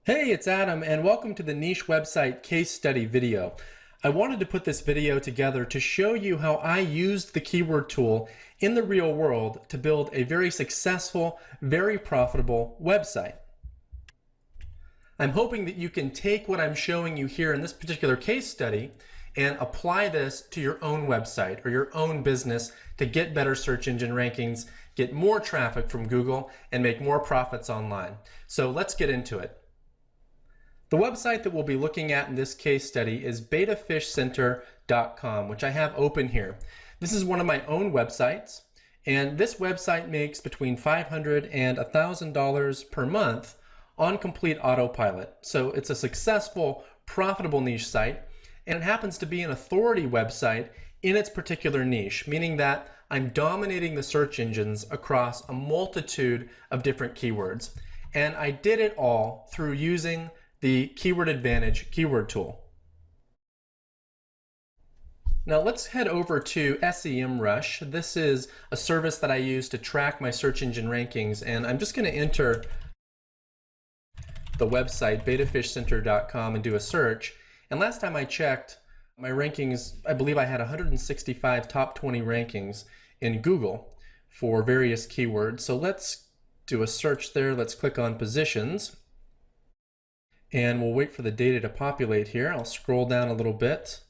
Hey, it's Adam, and welcome to the Niche Website Case Study video. I wanted to put this video together to show you how I used the keyword tool in the real world to build a very successful, very profitable website. I'm hoping that you can take what I'm showing you here in this particular case study and apply this to your own website or your own business to get better search engine rankings, get more traffic from Google, and make more profits online. So let's get into it. The website that we'll be looking at in this case study is betafishcenter.com, which I have open here. This is one of my own websites, and this website makes between $500 and $1,000 per month on complete autopilot. So it's a successful, profitable niche site, and it happens to be an authority website in its particular niche, meaning that I'm dominating the search engines across a multitude of different keywords. And I did it all through using the Keyword Advantage keyword tool. Now let's head over to SEMrush. This is a service that I use to track my search engine rankings, and I'm just going to enter the website betafishcenter.com and do a search. And last time I checked my rankings, I believe I had 165 top 20 rankings in Google for various keywords. So let's do a search there. Let's click on positions. And we'll wait for the data to populate here. I'll scroll down a little bit,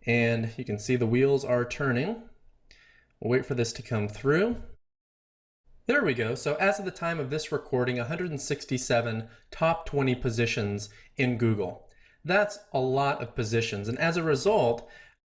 and you can see the wheels are turning. We'll wait for this to come through. There we go. So as of the time of this recording, 167 top 20 positions in Google. That's a lot of positions, and as a result,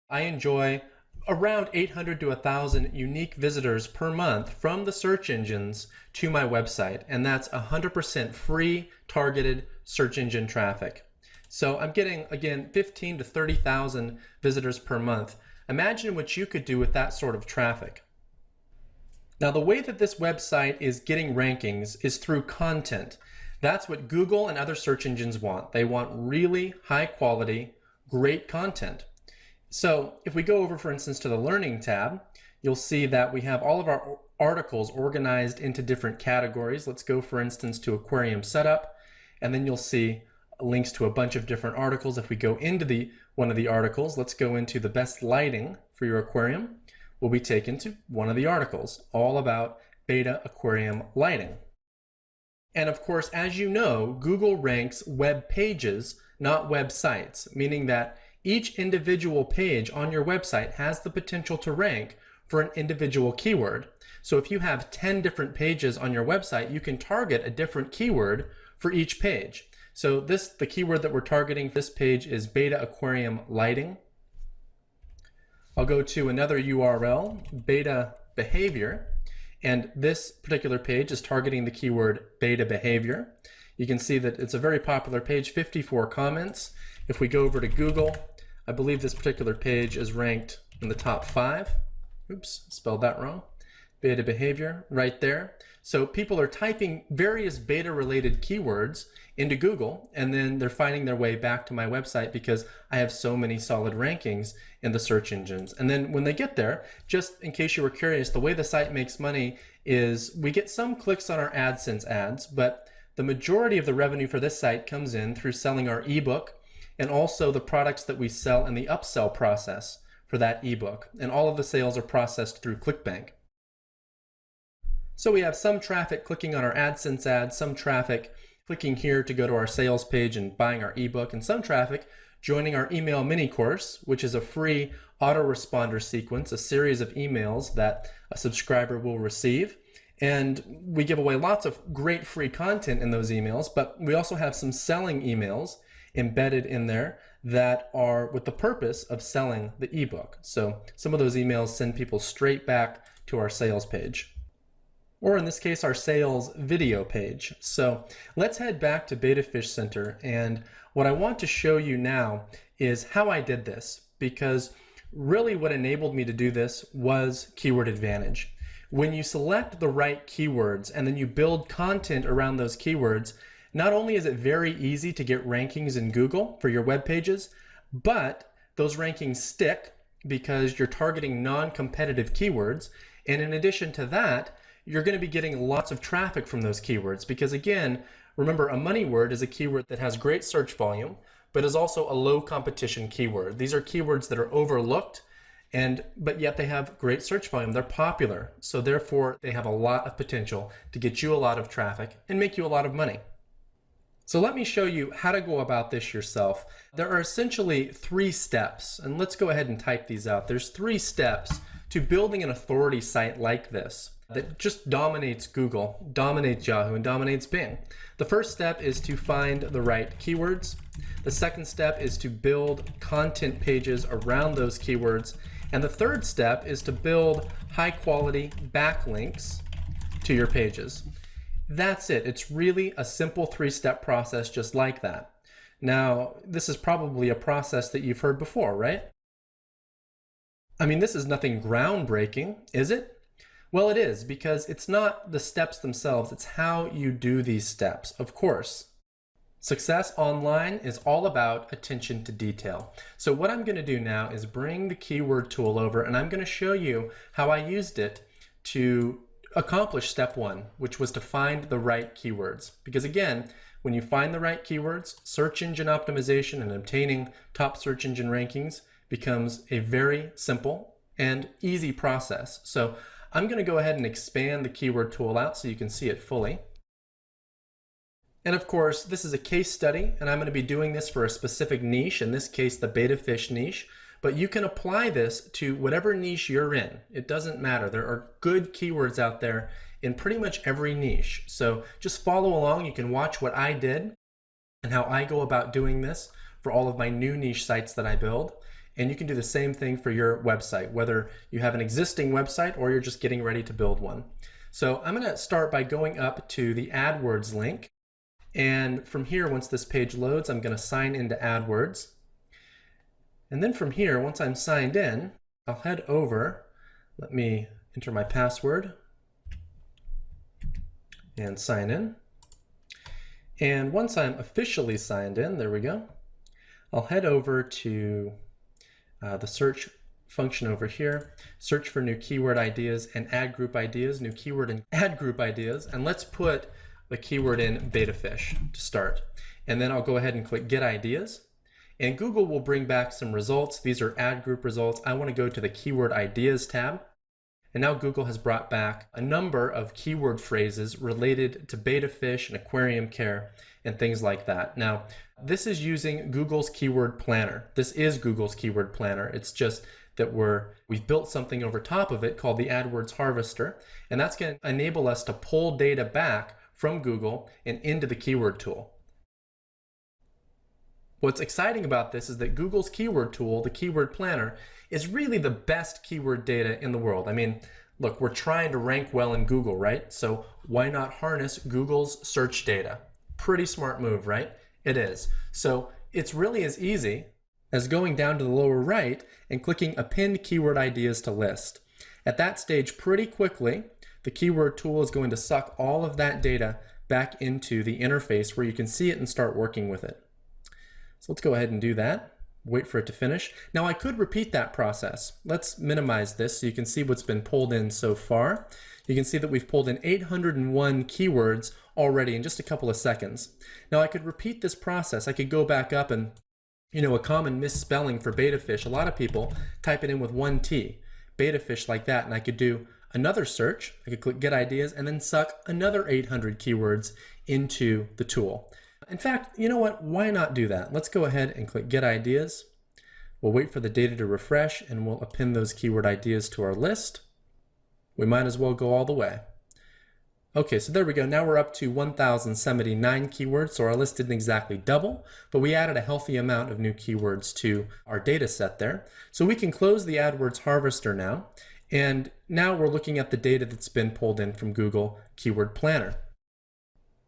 I enjoy around 800 to 1,000 unique visitors per month from the search engines to my website, and that's 100% free targeted search engine traffic. So I'm getting, again, 15 to 30,000 visitors per month. Imagine what you could do with that sort of traffic. Now, the way that this website is getting rankings is through content. That's what Google and other search engines want. They want really high quality, great content. So if we go over, for instance, to the Learning tab, you'll see that we have all of our articles organized into different categories. Let's go, for instance, to aquarium setup, and then you'll see links to a bunch of different articles. If we go into one of the articles, let's go into the best lighting for your aquarium. We'll be taken to one of the articles, all about beta aquarium lighting. And of course, as you know, Google ranks web pages, not websites, meaning that each individual page on your website has the potential to rank for an individual keyword. So if you have 10 different pages on your website, you can target a different keyword for each page. So the keyword that we're targeting for this page is beta aquarium lighting. I'll go to another URL, beta behavior, and this particular page is targeting the keyword beta behavior. You can see that it's a very popular page, 54 comments. If we go over to Google, I believe this particular page is ranked in the top 5. Oops, spelled that wrong. Beta behavior right there. So people are typing various beta related keywords into Google, and then they're finding their way back to my website because I have so many solid rankings in the search engines. And then when they get there, just in case you were curious, the way the site makes money is we get some clicks on our AdSense ads, but the majority of the revenue for this site comes in through selling our ebook and also the products that we sell in the upsell process for that ebook. And all of the sales are processed through ClickBank. So we have some traffic clicking on our AdSense ads, some traffic clicking here to go to our sales page and buying our ebook, and some traffic joining our email mini course, which is a free autoresponder sequence, a series of emails that a subscriber will receive. And we give away lots of great free content in those emails, but we also have some selling emails embedded in there that are with the purpose of selling the ebook. So some of those emails send people straight back to our sales page, or in this case, our sales video page. So let's head back to Beta Fish Center. And what I want to show you now is how I did this, because really what enabled me to do this was Keyword Advantage. When you select the right keywords and then you build content around those keywords, not only is it very easy to get rankings in Google for your web pages, but those rankings stick because you're targeting non-competitive keywords. And in addition to that, you're going to be getting lots of traffic from those keywords because, again, remember, a money word is a keyword that has great search volume, but is also a low competition keyword. These are keywords that are overlooked, but yet they have great search volume. They're popular, so therefore they have a lot of potential to get you a lot of traffic and make you a lot of money. So let me show you how to go about this yourself. There are essentially 3 steps, and let's go ahead and type these out. There's 3 steps to building an authority site like this that just dominates Google, dominates Yahoo, and dominates Bing. The first step is to find the right keywords. The second step is to build content pages around those keywords. And the third step is to build high quality backlinks to your pages. That's it. It's really a simple 3-step process just like that. Now, this is probably a process that you've heard before, right? I mean, this is nothing groundbreaking, is it? Well, it is, because it's not the steps themselves, it's how you do these steps. Of course, success online is all about attention to detail. So what I'm going to do now is bring the keyword tool over, and I'm going to show you how I used it to accomplish step 1, which was to find the right keywords. Because again, when you find the right keywords, search engine optimization and obtaining top search engine rankings becomes a very simple and easy process. So I'm going to go ahead and expand the keyword tool out so you can see it fully. And of course, this is a case study, and I'm going to be doing this for a specific niche, in this case, the beta fish niche. But you can apply this to whatever niche you're in. It doesn't matter. There are good keywords out there in pretty much every niche. So just follow along. You can watch what I did and how I go about doing this for all of my new niche sites that I build. And you can do the same thing for your website, whether you have an existing website or you're just getting ready to build one. So I'm going to start by going up to the AdWords link. And from here, once this page loads, I'm going to sign into AdWords. And then from here, once I'm signed in, I'll head over. Let me enter my password and sign in. And once I'm officially signed in, there we go, I'll head over to the search function over here, search for new keyword ideas and ad group ideas, new keyword and ad group ideas, and let's put the keyword in beta fish to start. And then I'll go ahead and click Get Ideas. And Google will bring back some results. These are ad group results. I want to go to the Keyword Ideas tab. And now Google has brought back a number of keyword phrases related to beta fish and aquarium care and things like that. Now, this is using Google's Keyword Planner. This is Google's Keyword Planner. It's just that we've built something over top of it called the AdWords Harvester. And that's going to enable us to pull data back from Google and into the keyword tool. What's exciting about this is that Google's keyword tool, the Keyword Planner, is really the best keyword data in the world. I mean, look, we're trying to rank well in Google, right? So why not harness Google's search data? Pretty smart move, right? It is. So it's really as easy as going down to the lower right and clicking Append Keyword Ideas to List. At that stage, pretty quickly, the keyword tool is going to suck all of that data back into the interface where you can see it and start working with it. So let's go ahead and do that. Wait for it to finish. Now I could repeat that process. Let's minimize this so you can see what's been pulled in so far. You can see that we've pulled in 801 keywords already in just a couple of seconds. Now I could repeat this process. I could go back up and, a common misspelling for beta fish. A lot of people type it in with 1 T, beta fish like that, and I could do another search. I could click Get Ideas and then suck another 800 keywords into the tool. In fact, you know what? Why not do that? Let's go ahead and click Get Ideas. We'll wait for the data to refresh and we'll append those keyword ideas to our list. We might as well go all the way. Okay, so there we go. Now we're up to 1,079 keywords, so our list didn't exactly double, but we added a healthy amount of new keywords to our data set there. So we can close the AdWords Harvester now, and now we're looking at the data that's been pulled in from Google Keyword Planner.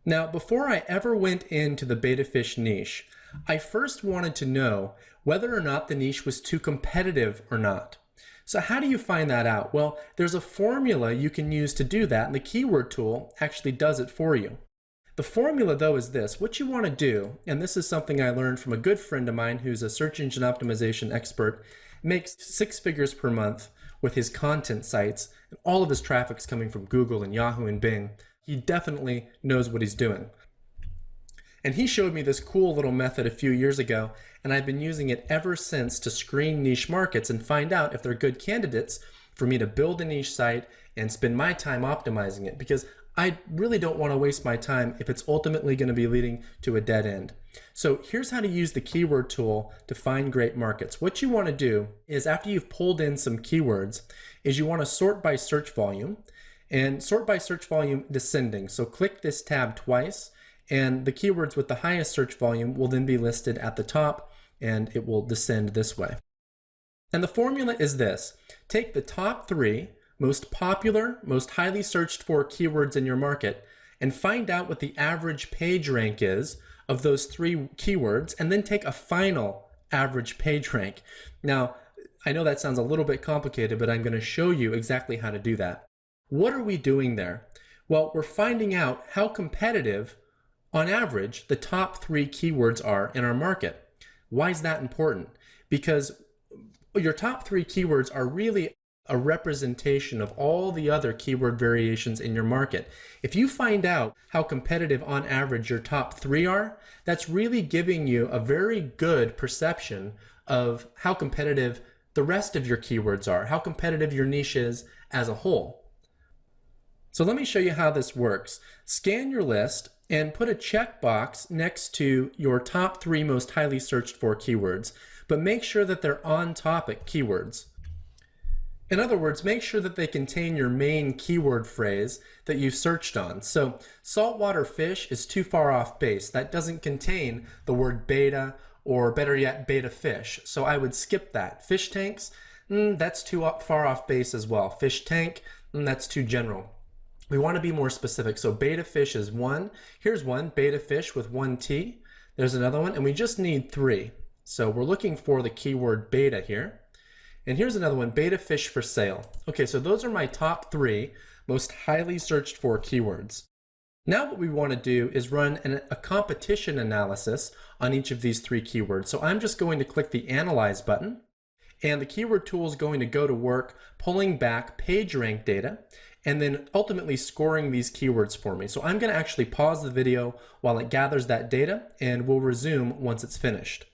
Now, before I ever went into the beta fish niche, I first wanted to know whether or not the niche was too competitive or not. So how do you find that out? Well, there's a formula you can use to do that, and the keyword tool actually does it for you. The formula, though, is this. What you want to do, and this is something I learned from a good friend of mine who's a search engine optimization expert, makes 6 figures per month with his content sites, and all of his traffic's coming from Google and Yahoo and Bing, he definitely knows what he's doing. And he showed me this cool little method a few years ago, and I've been using it ever since to screen niche markets and find out if they're good candidates for me to build a niche site and spend my time optimizing it, because I really don't want to waste my time if it's ultimately going to be leading to a dead end. So here's how to use the keyword tool to find great markets. What you want to do is, after you've pulled in some keywords, is you want to sort by search volume, and sort by search volume descending. So click this tab twice, and the keywords with the highest search volume will then be listed at the top, and it will descend this way. And the formula is this: take the top 3 most popular, most highly searched for keywords in your market and find out what the average page rank is of those 3 keywords, and then take a final average page rank. Now, I know that sounds a little bit complicated, but I'm going to show you exactly how to do that. What are we doing there? Well, we're finding out how competitive, on average, the top 3 keywords are in our market. Why is that important? Because your top 3 keywords are really a representation of all the other keyword variations in your market. If you find out how competitive on average your top 3 are, that's really giving you a very good perception of how competitive the rest of your keywords are, how competitive your niche is as a whole. So let me show you how this works. Scan your list and put a checkbox next to your top 3 most highly searched for keywords, but make sure that they're on-topic keywords. In other words, make sure that they contain your main keyword phrase that you've searched on. So saltwater fish is too far off base. That doesn't contain the word beta, or better yet, beta fish. So I would skip that. Fish tanks, that's too far off base as well. Fish tank, that's too general. We want to be more specific. So beta fish is 1. Here's one, beta fish with 1 T. There's another one, and we just need 3. So we're looking for the keyword beta here. And here's another one, beta fish for sale. Okay, so those are my top 3 most highly searched for keywords. Now what we want to do is run a competition analysis on each of these 3 keywords. So I'm just going to click the Analyze button, and the keyword tool is going to go to work pulling back page rank data and then ultimately scoring these keywords for me. So I'm going to actually pause the video while it gathers that data, and we'll resume once it's finished.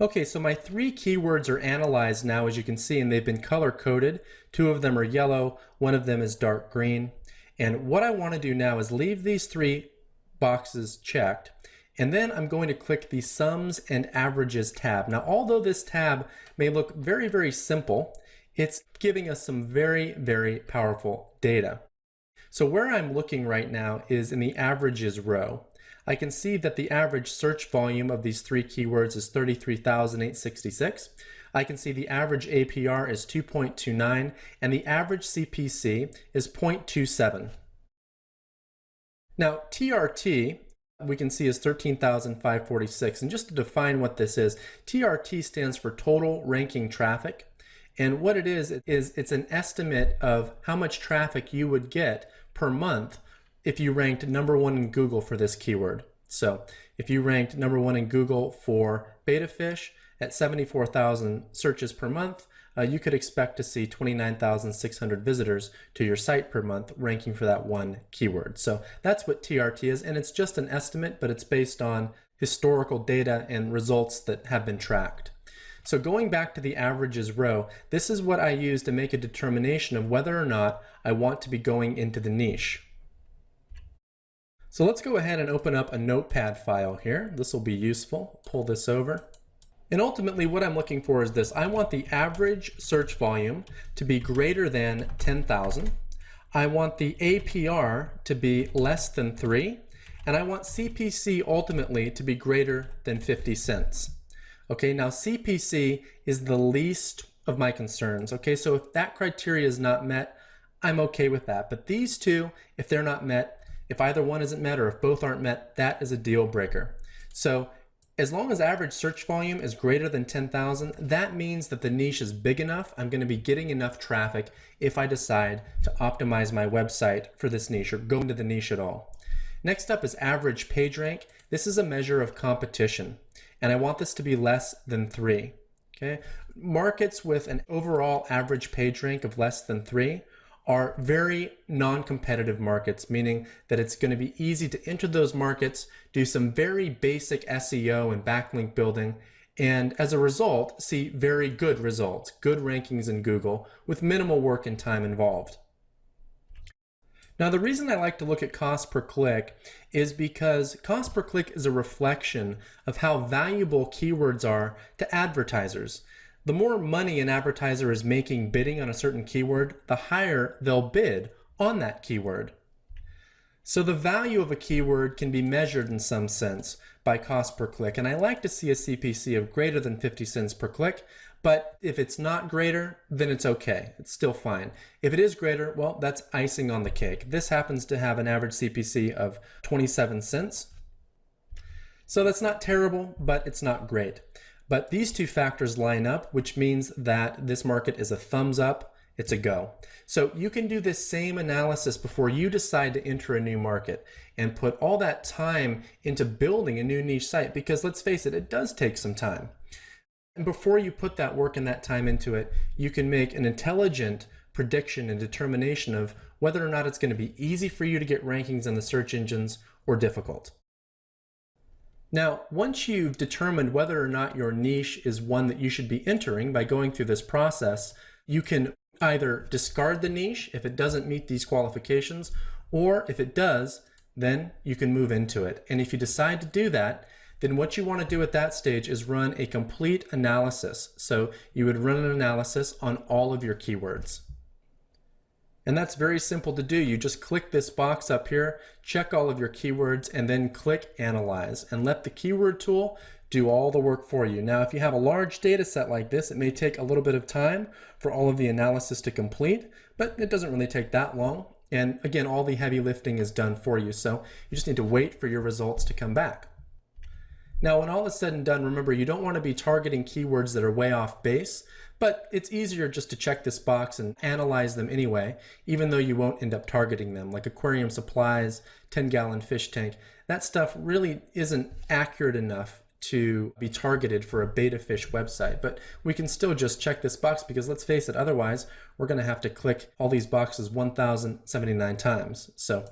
Okay, so my 3 keywords are analyzed now, as you can see, and they've been color coded. 2 of them are yellow, 1 of them is dark green. And what I want to do now is leave these 3 boxes checked, and then I'm going to click the Sums and Averages tab. Now, although this tab may look very, very simple, it's giving us some very, very powerful data. So where I'm looking right now is in the Averages row. I can see that the average search volume of these 3 keywords is 33,866. I can see the average APR is 2.29, and the average CPC is 0.27. Now, TRT, we can see is 13,546. And just to define what this is, TRT stands for Total Ranking Traffic. And what it is it's an estimate of how much traffic you would get per month if you ranked #1 in Google for this keyword. So if you ranked #1 in Google for beta fish at 74,000 searches per month, you could expect to see 29,600 visitors to your site per month ranking for that one keyword. So that's what TRT is, and it's just an estimate, but it's based on historical data and results that have been tracked. So going back to the averages row, this is what I use to make a determination of whether or not I want to be going into the niche. So let's go ahead and open up a notepad file here. This will be useful. Pull this over. And ultimately what I'm looking for is this. I want the average search volume to be greater than 10,000. I want the APR to be less than 3. And I want CPC ultimately to be greater than 50 cents. Okay, now CPC is the least of my concerns. Okay, so if that criteria is not met, I'm okay with that. But these two, if they're not met, if either one isn't met or if both aren't met, that is a deal breaker. So as long as average search volume is greater than 10,000, that means that the niche is big enough. I'm going to be getting enough traffic if I decide to optimize my website for this niche or go into the niche at all. Next up is average page rank. This is a measure of competition, and I want this to be less than 3. Okay, markets with an overall average page rank of less than 3 are very non-competitive markets, meaning that it's going to be easy to enter those markets, do some very basic SEO and backlink building, and as a result, see very good results, good rankings in Google with minimal work and time involved. Now, the reason I like to look at cost per click is because cost per click is a reflection of how valuable keywords are to advertisers. The more money an advertiser is making bidding on a certain keyword, the higher they'll bid on that keyword. So the value of a keyword can be measured in some sense by cost per click, and I like to see a CPC of greater than 50 cents per click, but if it's not greater, then it's okay. It's still fine. If it is greater, well, that's icing on the cake. This happens to have an average CPC of 27 cents. So that's not terrible, but it's not great. But these two factors line up, which means that this market is a thumbs up, it's a go. So you can do this same analysis before you decide to enter a new market and put all that time into building a new niche site, because let's face it, it does take some time. And before you put that work and that time into it, you can make an intelligent prediction and determination of whether or not it's going to be easy for you to get rankings in the search engines or difficult. Now, once you've determined whether or not your niche is one that you should be entering by going through this process, you can either discard the niche if it doesn't meet these qualifications, or if it does, then you can move into it. And if you decide to do that, then what you want to do at that stage is run a complete analysis. So you would run an analysis on all of your keywords. And that's very simple to do. You just click this box up here, check all of your keywords, and then click Analyze, and let the keyword tool do all the work for you. Now, if you have a large data set like this, it may take a little bit of time for all of the analysis to complete, but it doesn't really take that long. And again, all the heavy lifting is done for you. So you just need to wait for your results to come back. Now, when all is said and done, remember, you don't want to be targeting keywords that are way off base, but it's easier just to check this box and analyze them anyway, even though you won't end up targeting them, like aquarium supplies, 10-gallon fish tank. That stuff really isn't accurate enough to be targeted for a beta fish website, but we can still just check this box, because let's face it, otherwise we're going to have to click all these boxes 1,079 times. So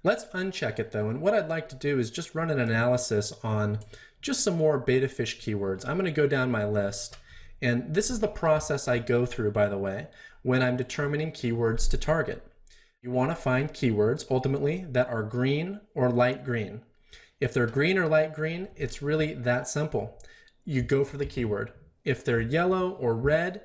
let's uncheck it though, and what I'd like to do is just run an analysis on just some more beta fish keywords. I'm going to go down my list, and this is the process I go through, by the way, when I'm determining keywords to target. You want to find keywords ultimately that are green or light green. If they're green or light green, it's really that simple. You go for the keyword. If they're yellow or red,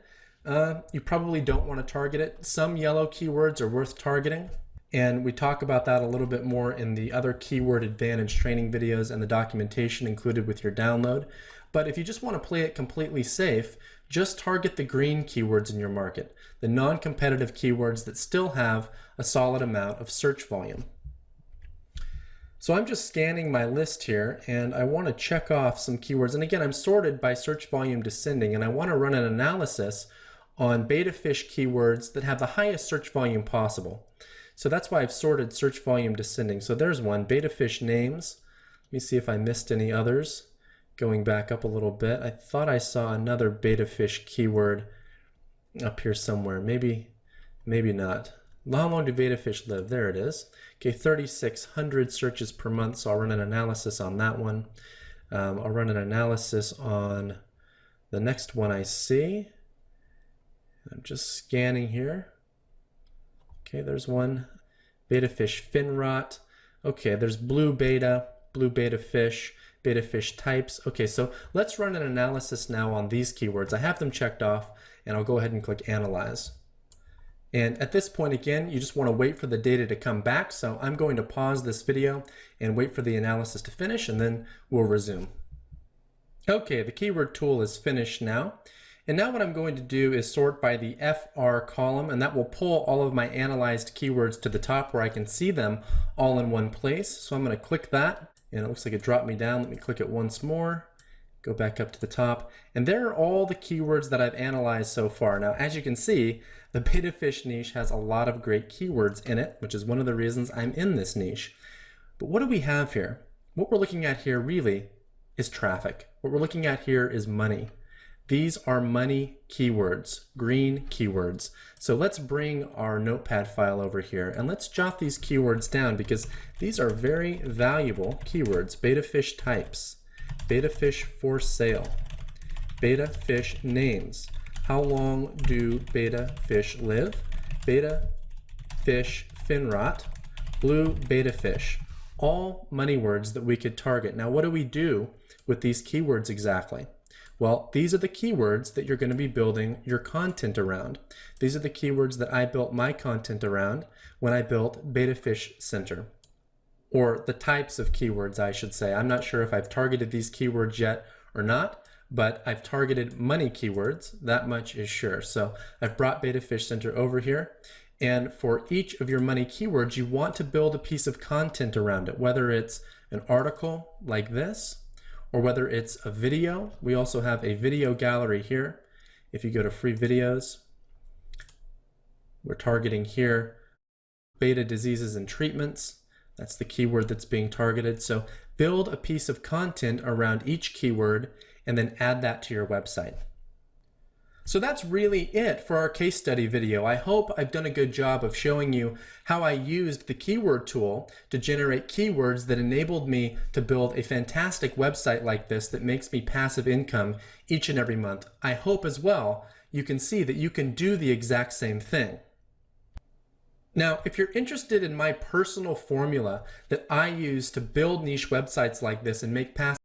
you probably don't want to target it. Some yellow keywords are worth targeting, and we talk about that a little bit more in the other keyword advantage training videos and the documentation included with your download. But if you just want to play it completely safe, just target the green keywords in your market, the non-competitive keywords that still have a solid amount of search volume. So I'm just scanning my list here, and I want to check off some keywords. And again, I'm sorted by search volume descending, and I want to run an analysis on beta fish keywords that have the highest search volume possible. So that's why I've sorted search volume descending. So there's one, beta fish names. Let me see if I missed any others. Going back up a little bit, I thought I saw another beta fish keyword up here somewhere. Maybe not. How long do beta fish live? There it is. Okay, 3,600 searches per month, so I'll run an analysis on that one. I'll run an analysis on the next one I see. I'm just scanning here. Okay, there's one. Beta fish fin rot. Okay, there's blue beta fish, beta fish types. Okay, so let's run an analysis now on these keywords. I have them checked off, and I'll go ahead and click Analyze. And at this point, again, you just want to wait for the data to come back. So I'm going to pause this video and wait for the analysis to finish, and then we'll resume. Okay, the keyword tool is finished now. And now what I'm going to do is sort by the FR column, and that will pull all of my analyzed keywords to the top where I can see them all in one place. So I'm going to click that, and it looks like it dropped me down. Let me click it once more. Go back up to the top, and there are all the keywords that I've analyzed so far. Now, as you can see, the beta fish niche has a lot of great keywords in it, which is one of the reasons I'm in this niche. But what do we have here? What we're looking at here really is traffic. What we're looking at here is money. These are money keywords, green keywords. So let's bring our notepad file over here and let's jot these keywords down because these are very valuable keywords. Beta fish types, beta fish for sale, beta fish names, how long do beta fish live, beta fish fin rot, blue beta fish. All money words that we could target. Now what do we do with these keywords exactly? Well, these are the keywords that you're going to be building your content around. These are the keywords that I built my content around when I built Beta Fish Center, or the types of keywords, I should say. I'm not sure if I've targeted these keywords yet or not, but I've targeted money keywords, that much is sure. So I've brought Beta Fish Center over here, and for each of your money keywords, you want to build a piece of content around it, whether it's an article like this, or whether it's a video. We also have a video gallery here. If you go to free videos, we're targeting here beta diseases and treatments. That's the keyword that's being targeted. So build a piece of content around each keyword and then add that to your website. So that's really it for our case study video. I hope I've done a good job of showing you how I used the keyword tool to generate keywords that enabled me to build a fantastic website like this that makes me passive income each and every month. I hope as well you can see that you can do the exact same thing. Now, if you're interested in my personal formula that I use to build niche websites like this and make passive